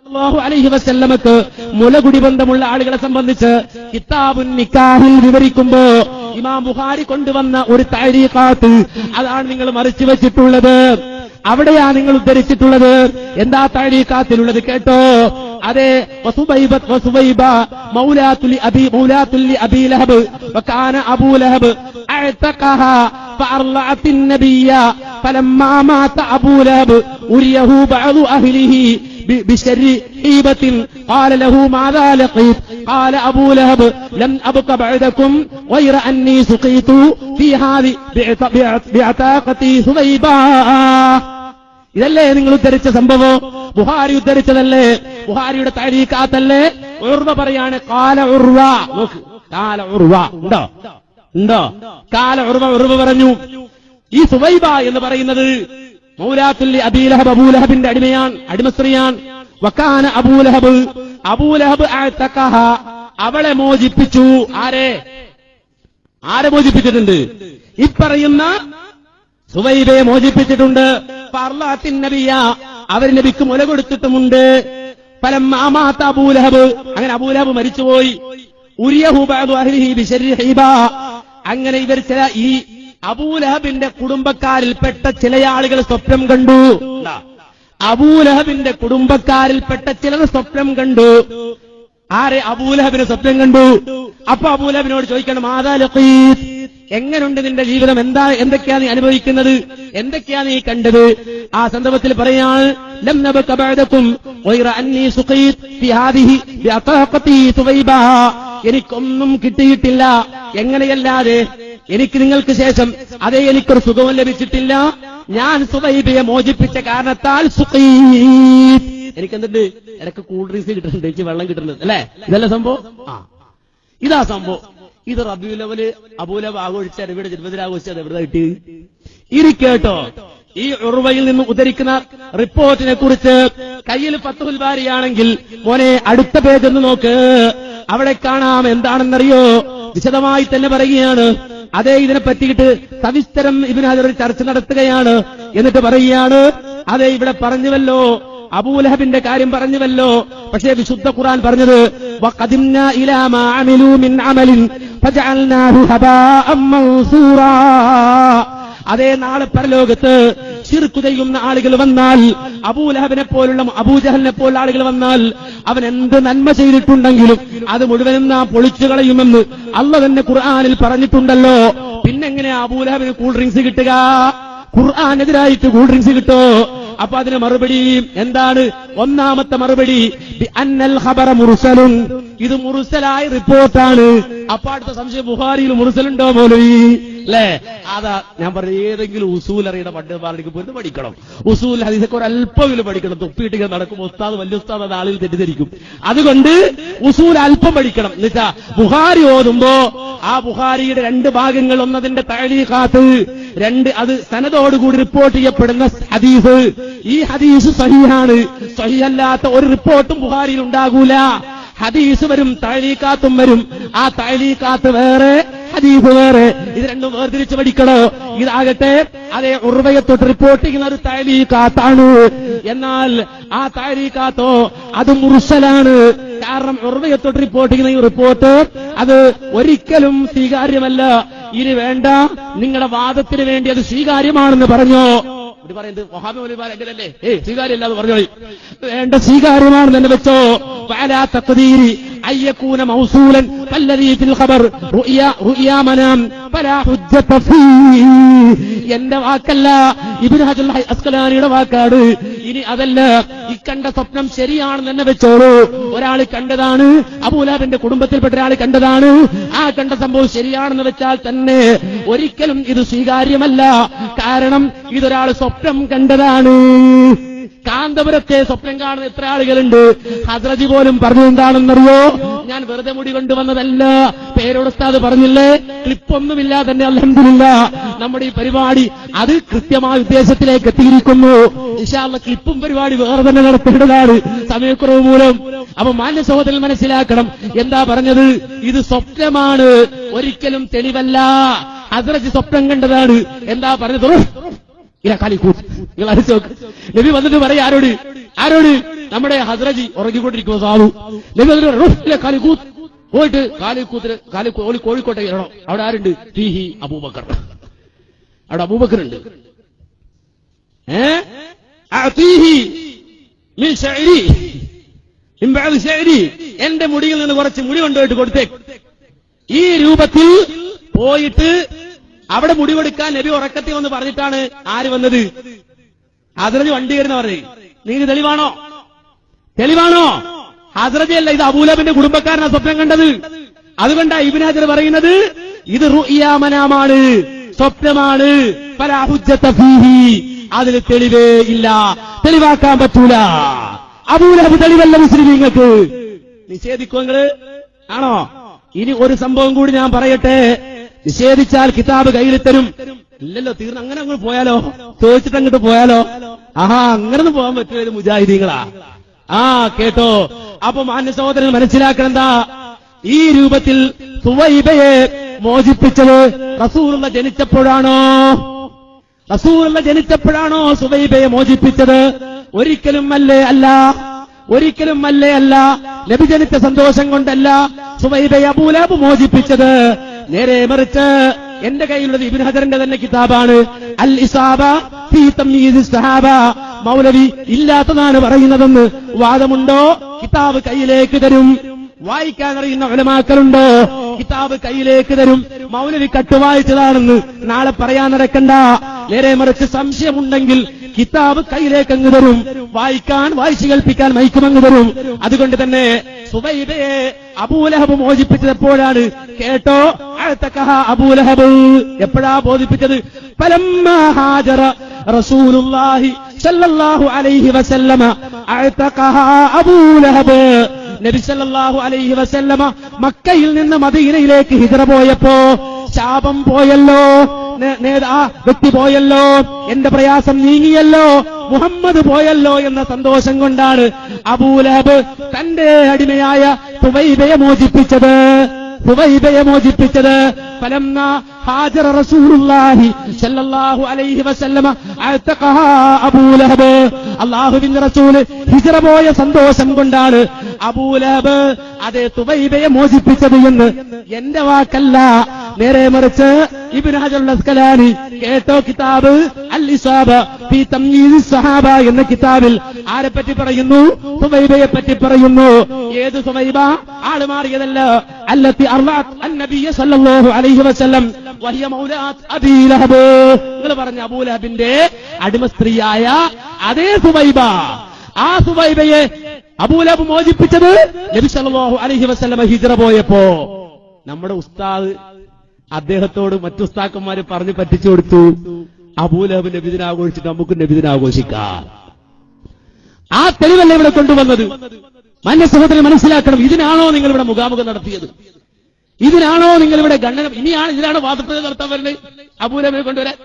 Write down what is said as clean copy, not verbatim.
സല്ലല്ലാഹു അലൈഹി വസല്ലമക്ക് മുലകുടി ബന്ധമുള്ള ആളുകളെ സംബന്ധിച്ച് കിതാബുൻ നിക്കാഹിൽ വിവരിക്കുമ്പോ ഇമാം ബുഖാരി കൊണ്ടുവന്ന ഒരു തഅരീഖാത്ത് അതാണ് നിങ്ങൾ മറിച്ചു വെച്ചിട്ടുള്ളത്. അവിടെയാ നിങ്ങൾ ഉദ്ധരിച്ചിട്ടുള്ളത്. എന്താ തഅരീഖാത്തിലുള്ളത് കേട്ടോ. അതെ, വസുബൈബ മൗലാത്തുൽ അബീ ലഹബ് വകാന അബൂ ലഹബ് അഅതഖഹ ഫഅർലഅത്തിൻ നബിയ്യ ഫലമ്മാ മാത അബൂ ലഹബ് ഉരിയഹു ബഅദു അഹ്ലിഹി بشر حيبة قال له ماذا لقيت قال أبو لهب لم أبق بعدكم غير أني سقيت في هذه بعتاقتي ثويبا. ഇതല്ലേ നിങ്ങൾ ഉദ്ധരിച്ച സംഭവം? ബുഖാരി ഉദ്ധരിച്ചതല്ലേ? ബുഖാരിയുടെ തഅരീഖാത്തല്ലേ? ഉർവ പറയാണ് ഖാല ഉർവ. നോക്ക്, ഖാല ഉർവ ഉണ്ടോ? ഖാല ഉർവ പറഞ്ഞു ഈ സുവൈബ എന്ന് പറയുന്നത് മൗലാത്തുൽ അബീ ലഹബ് അബൂലഹബിന്റെ അടിമസ്ത്രീയാണ്. വകാന അബൂലഹബ് അഅതഖഹ, അവളെ മോചിപ്പിച്ചു. ആരെ മോചിപ്പിച്ചിട്ടുണ്ട്? ഇപ്പറയുന്ന സുവൈബയെ മോചിപ്പിച്ചിട്ടുണ്ട്. ഫർലാത്തിൻ നബിയ, അവർ നബിക്ക് മുല കൊടുത്തിട്ടുമുണ്ട്. ഫലമ്മാ മാത അബൂലഹബ്, അങ്ങനെ അബൂലഹബ് മരിച്ചുപോയി. ഉരിയഹു ബഅദു അഹ്ലിഹി ബിശർരി ഹൈബ, അങ്ങനെ ഇവർ ചില ഈ അബൂലഹബിന്റെ കുടുംബക്കാരിൽപ്പെട്ട ചില ആളുകൾ സ്വപ്നം കണ്ടു. അബൂലഹബിന്റെ കുടുംബക്കാരിൽപ്പെട്ട ചിലർ സ്വപ്നം കണ്ടു. അബൂലഹബിന് സ്വപ്നം കണ്ടു. അപ്പൊ അബൂലഹബിനോട് ചോദിക്കണം, മാദാ ലഖീത്, എങ്ങനുണ്ട് നിന്റെ ജീവിതം? എന്തൊക്കെയാ നീ അനുഭവിക്കുന്നത്? എന്തൊക്കെയാ നീ കണ്ടത്? ആ സന്ദർഭത്തിൽ പറയാണ്, ലം നബക ബഅദകും ഗൈറ അന്നി സുഖീത് ഫി ഹാദിഹി ബിഅതാഖതി തുവൈബ, എനിക്കൊന്നും കിട്ടിയിട്ടില്ല. എങ്ങനെയല്ലാതെ എനിക്ക് നിങ്ങൾക്ക് ശേഷം എനിക്കൊരു സുഖവും ലഭിച്ചിട്ടില്ല. ഞാൻ സുവൈബയെ മോചിപ്പിച്ച കാരണത്താൽ സുഖീത്, എനിക്കെന്തുണ്ട്? ഇടയ്ക്ക് കൂൾ ഡ്രിങ്ക്സ് കിട്ടുന്നുണ്ട്, എനിക്ക് വെള്ളം കിട്ടുന്നുണ്ട്, അല്ലേ? ഇതല്ല സംഭവം. ഇതാ സംഭവം. ഇത് റബീഉൽ അവ്വൽ അബൂലഹബ് ആഘോഷിച്ചാൽ ഇവിടെ ജന്മദിനം ആഘോഷിച്ചാൽ എവിടെ കിട്ടി? ഇരിക്കേട്ടോ. ഈ ഉർവയിൽ നിന്ന് ഉദ്ധരിക്കുന്ന റിപ്പോർട്ടിനെ കുറിച്ച് കയ്യിൽ ഫത്ഹുൽ ബാരിയാണെങ്കിൽ മോനെ അടുത്ത പേജ് ഒന്ന് നോക്ക്. അവിടെ കാണാം എന്താണെന്നറിയോ? വിശദമായി തന്നെ പറയുകയാണ്. ഇതിനെ പറ്റിയിട്ട് സവിസ്തരം ഇബ്നു ഹജർ ചർച്ച നടത്തുകയാണ്. എന്നിട്ട് പറയുകയാണ്, ഇവിടെ പറഞ്ഞുവല്ലോ, അബൂലഹബിന്റെ കാര്യം പറഞ്ഞുവല്ലോ. പക്ഷേ വിശുദ്ധ ഖുർആൻ പറഞ്ഞത് വഖദിംനാ ഇലാ മാ അമിലൂ മിൻ അമലിൻ ഫജഅൽനാഹു ഹബാഅൻ മൻസൂറാ. നാളെ പരലോകത്ത് ശിർക്ക് ചെയ്യുന്ന ആളുകൾ വന്നാൽ, അബൂലഹബിനെ പോലുള്ള അബൂജഹലിനെ പോലുള്ള ആളുകൾ വന്നാൽ, അവൻ എന്ത് നന്മ ചെയ്തിട്ടുണ്ടെങ്കിലും അത് മുഴുവനും നാം പൊളിച്ചു കളയുമെന്ന് അല്ലാഹു തന്നെ ഖുർആനിൽ പറഞ്ഞിട്ടുണ്ടല്ലോ. പിന്നെങ്ങനെയാ അബൂലഹബിന് കൂൾ ഡ്രിങ്ക്സ് കിട്ടുക? ഖുർആനെതിരായിട്ട് കൂൾ ഡ്രിങ്ക്സ് കിട്ടോ? അപ്പൊ അതിന് മറുപടി എന്താണ്? ഒന്നാമത്തെ മറുപടി അന്നൽ ഖബറ മുർസലുൻ, ഇത് മുർസലായ റിപ്പോർട്ടാണ്. അപ്പൊ അടുത്ത സംശയം, ബുഖാരിയിൽ മുർസലുണ്ടോ മൗലവി? അല്ലേ? അതാ ഞാൻ പറഞ്ഞ, ഏതെങ്കിലും ഉസൂൽ അറിയുടെ പണ്ഡിതന്മാർക്ക് പോയിട്ട് പഠിക്കണം. ഉസൂൽ ഹദീസൊക്കെ ഒരല്പമെങ്കിലും പഠിക്കണം. തൊപ്പിയിട്ട് നടക്കും ഉസ്താദ്, വലിയ ഉസ്താദ്, അത് ആളുകൾ തെറ്റിദ്ധരിക്കും. അതുകൊണ്ട് ഉസൂൽ അല്പം പഠിക്കണം. എന്നുവെച്ചാ ബുഖാരി ഓതുമ്പോ ആ ബുഖാരിയുടെ രണ്ട് ഭാഗങ്ങൾ, ഒന്നതിന്റെ തഅലീഖാത്ത്, രണ്ട് അത് സനദോടുകൂടി റിപ്പോർട്ട് ചെയ്യപ്പെടുന്ന ഹദീസ്. ഈ ഹദീസ് സഹീഹാണ്. സഹീഹല്ലാത്ത ഒരു റിപ്പോർട്ടും ബുഖാരിയിൽ ഉണ്ടാകൂല. ഹദീസ് വരും, തഅലീഖാത്തും വരും. ആ തഅലീഖാത്ത് വേറെ, ഹദീസ് വേറെ. ഇത് രണ്ടും വേർതിരിച്ച് പഠിക്കണോ? ഇതാകട്ടെ ഉർവയെ തൊട്ട് റിപ്പോർട്ട് ചെയ്യുന്ന ഒരു തഅലീഖാത്താണ്. എന്നാൽ ആ തഅലീഖാത്തോ അത് മുർസലാണ്. കാരണം ഉർവയെ തൊട്ട് റിപ്പോർട്ട് ചെയ്യുന്ന ഈ റിപ്പോർട്ട് അത് ഒരിക്കലും സ്വീകാര്യമല്ല. ഇനി വേണ്ട, നിങ്ങളുടെ വാദത്തിന് വേണ്ടി അത് സ്വീകാര്യമാണെന്ന് പറഞ്ഞോ? ഇത് പറയുന്നത് വഹാബി മൗലവിമാർ എങ്ങനല്ലേ? സ്വീകാര്യമല്ല എന്ന് പറഞ്ഞോ? വേണ്ട, സ്വീകാര്യമാണെന്ന് തന്നെ വെച്ചോ. ഫഅലാ തഖ്ദീരി അയ്യകൂന മൗസൂലൻ ഫല്ലദീ ഫിൽ ഖബർ റുഅ്യാ മനാം ഫലാ ഹുജ്ജത ഫീഹി. എന്റെ വാക്കല്ല, ഇബ്നു ഹജർ അസ്ഖലാനിയുടെ വാക്കാണ്. ഇനി അതല്ല, കണ്ട സ്വപ്നം ശരിയാണെന്ന് തന്നെ വെച്ചോളൂ. ഒരാൾ കണ്ടതാണ്, അബൂലഹബിന്റെ കുടുംബത്തിൽപ്പെട്ട ഒരാൾ കണ്ടതാണ്. ആ കണ്ട സംഭവം ശരിയാണെന്ന് വെച്ചാൽ തന്നെ ഒരിക്കലും ഇത് സ്വീകാര്യമല്ല. കാരണം ഇതൊരാൾ സ്വപ്നം കണ്ടതാണ്. കാന്തപുരത്തെ സ്വപ്നം കാണുന്ന എത്ര ആളുകളുണ്ട്? ഹസ്രജി പോലും പറഞ്ഞു എന്താണെന്നറിയോ? ഞാൻ വെറുതെ മുടി കൊണ്ടുവന്നതല്ല, പേരോട് ഉസ്താദ് പറഞ്ഞില്ലേ, ക്ലിപ്പൊന്നുമില്ല തന്നെ. അൽഹംദുലില്ലാഹ് നമ്മുടെ ഈ പരിപാടി അത് കൃത്യമായ ഉദ്ദേശത്തിലേക്ക് എത്തിയിരിക്കുന്നു. ഇൻഷാ അല്ലാഹ് ക്ലിപ്പും പരിപാടി വേറെ തന്നെ നടത്തേണ്ടതാണ് സമയക്കുറവ് മൂലം. അപ്പൊ മാന്യ സഹോദരൻ മനസ്സിലാക്കണം, എന്താ പറഞ്ഞത്? ഇത് സ്വപ്നമാണ്, ഒരിക്കലും തെളിവല്ല. ഹസ്രജി സ്വപ്നം കണ്ടതാണ്. എന്താ പറഞ്ഞത്? നിങ്ങൾ അടിച്ചു നോക്ക്. നബി വന്നിട്ട് പറയാം ആരോട്? ആരോട്? നമ്മുടെ ഹസ്രജി ഉറങ്ങിക്കൊണ്ടിരിക്കുന്ന സാധു നബി അതിലെ കാലിക്കൂത്ത് പോയിട്ട് കാലിക്കൂത്തിന് കോഴിക്കോട്ടെ ഇറങ്ങണം. അവിടെ ആരുണ്ട്? ഫീഹി അബൂബക്കർ. അവിടെ അബൂബക്കർ ഉണ്ട്. എന്റെ മുടിയിൽ നിന്ന് കുറച്ച് മുടി കൊണ്ടുപോയിട്ട് കൊടുത്തേ. ഈ രൂപത്തിൽ പോയിട്ട് അവിടെ മുടി കൊടുക്കാൻ നബി ഉറക്കത്തിൽ വന്ന് പറഞ്ഞിട്ടാണ് ആര് വന്നത്? ഹസ്രജ് വണ്ടി കയറുന്ന പറഞ്ഞു. നിങ്ങൾക്ക് തെളിവാണോ? ഹസ്രജ് അല്ല, ഇത് അബൂലഹബിന്റെ കുടുംബക്കാരനാണ് സ്വപ്നം കണ്ടത്. അതുകൊണ്ടാ ഇബ്നു ഹജർ പറയുന്നത് ഇത് റുഇയാ മനാമാണ്, സ്വപ്നമാണ്. ഫലാ ഹുജ്ജത ഫീഹി, അതിൽ തെളിവേ ഇല്ല, തെളിവാക്കാൻ പറ്റൂല. അബൂലഹബ് തെളിവല്ല മുസ്ലിമീങ്ങൾക്ക്. നിഷേധിക്കോ നിങ്ങള്? ആണോ? ഇനി ഒരു സംഭവം കൂടി ഞാൻ പറയട്ടെ. നിഷേധിച്ചാൽ കിതാബ് കയ്യിൽ തരും. ഇല്ലല്ലോ, തീർന്ന് അങ്ങനെ അങ്ങോട്ട് പോയാലോ? ചോദിച്ചിട്ട് അങ്ങോട്ട് പോയാലോ? അങ്ങനൊന്നും പോകാൻ പറ്റുമോ? ഇത് മുജാഹിദീങ്ങളാ. കേട്ടോ. അപ്പൊ മാന്യ സഹോദരൻ മനസ്സിലാക്കണം എന്താ? ഈ രൂപത്തിൽ സുവൈബയെ മോചിപ്പിച്ചത് റസൂലുള്ള ജനിച്ചപ്പോഴാണോ സുവൈബയെ മോചിപ്പിച്ചത്? ഒരിക്കലും അല്ലേ അല്ല. നബി ജനിച്ച സന്തോഷം കൊണ്ടല്ല സുവൈബയെ അബൂലഹബ് മോചിപ്പിച്ചത്. നേരെ മറിച്ച് എന്റെ കയ്യിലുള്ളത് ഇബ്നു ഹജറിന്റെ തന്നെ കിതാബാണ്, അൽ ഇസാബ ഫീ തംയീസ് സഹാബ. മൗലവി ഇല്ലാത്തതാണ് പറയുന്നതെന്ന് വാദമുണ്ടോ? കിതാബ് കയ്യിലേക്ക് തരും. വായിക്കാൻ അറിയുന്ന ഉലമാക്കളുണ്ടോ? കിതാബ് കയ്യിലേക്ക് തരും. മൗലവി കട്ടുവായിച്ചതാണെന്ന് നാളെ പറയാൻ നടക്കണ്ട. നേരെ മറിച്ച് സംശയമുണ്ടെങ്കിൽ കിതാബ് കയ്യിലേക്ക് അങ്ങ് തരും. വായിച്ചു കേൾപ്പിക്കാൻ മൈക്കുമങ്ങ് തരും. അതുകൊണ്ട് തന്നെ സുവൈബയെ അബൂലഹബ് മോചിപ്പിച്ചത് എപ്പോഴാണ്? കേട്ടോ, അബൂലഹബ് എപ്പോഴാ ബോധിപ്പിച്ചത്? ഫലമ്മാ ഹാജറ റസൂലുള്ളാഹി സ്വല്ലല്ലാഹു അലൈഹി വസല്ലമ അഅതഖഹ അബൂലഹബ്. നബി സല്ലല്ലാഹു അലൈഹി വസല്ലമ മക്കയിൽ നിന്ന് മദീനയിലേക്ക് ഹിജ്റ പോയപ്പോ ശാപം പോയല്ലോ, വ്യക്തി പോയല്ലോ, എന്റെ പ്രയാസം നീങ്ങിയല്ലോ, മുഹമ്മദ് പോയല്ലോ എന്ന സന്തോഷം കൊണ്ടാണ് അബൂലഹബ് തന്റെ അടിമയായ സുവൈബയെ മോചിപ്പിച്ചത്. ഫലമ്മാ ഹാജറ റസൂലുള്ളാഹി സ്വല്ലല്ലാഹു അലൈഹി വസല്ലമ അഅതഖഹ അബൂലഹബ്. അല്ലാഹുവിന്റെ റസൂല് ഹിജ്റ പോയ സന്തോഷം കൊണ്ടാണ് അബൂലഹബ് അതേ സുവൈബയെ മോചിപ്പിച്ചത് എന്ന് എന്റെ വാക്കല്ല. നേരെ മറിച്ച് ഇബ്നു ഹജർ അസ്കലാനി കേട്ടോ, കിതാബ് അൽ ഇസാബ ഫീ തംയീസ് സഹാബ എന്ന കിതാബിൽ ആരെപ്പറ്റി പറയുന്നു? സുവൈബയെ പറ്റി പറയുന്നു. ഏത് സുവൈബ? ആള് മാറിയതല്ല. അല്ലത്തി അർളഅത് അന്നബിയ സല്ലല്ലാഹു അലൈഹി വസല്ലം വഹിയ മൗലാത്ത് അബീ ലഹബ്. നിങ്ങൾ പറഞ്ഞ അബൂലഹബിന്റെ അടിമ സ്ത്രീയായ അതേ സുവൈബ. ആ സുവൈബയെ അബൂലഹബ് മോചിപ്പിച്ചത് നബി സല്ലല്ലാഹു അലൈഹി വസല്ലം ഹിജ്റ പോയപ്പോ. നമ്മുടെ ഉസ്താദ് അദ്ദേഹത്തോട് മറ്റു ഉസ്താക്കന്മാര് പറഞ്ഞു പറ്റിച്ചു കൊടുത്തു, അബൂലഹബ് നബിദിനം ആഘോഷിച്ചിട്ട് നമുക്ക് നബിദിനം ആഘോഷിക്കാം. ആ തെളിവല്ല ഇവിടെ കൊണ്ടുവന്നത്. മാന്യ സഹോദരൻ മനസ്സിലാക്കണം. ഇതിനാണോ നിങ്ങൾ ഇവിടെ മുഖാമുഖം നടത്തിയത്? ഇതിനാണോ നിങ്ങൾ ഇവിടെ ഗണ്ണനം? ഇതിനാണ് വാദപ്രതികൾ നടത്താൻ വരുന്നത്? അബൂലഹബിനെ കൊണ്ടുവരാൻ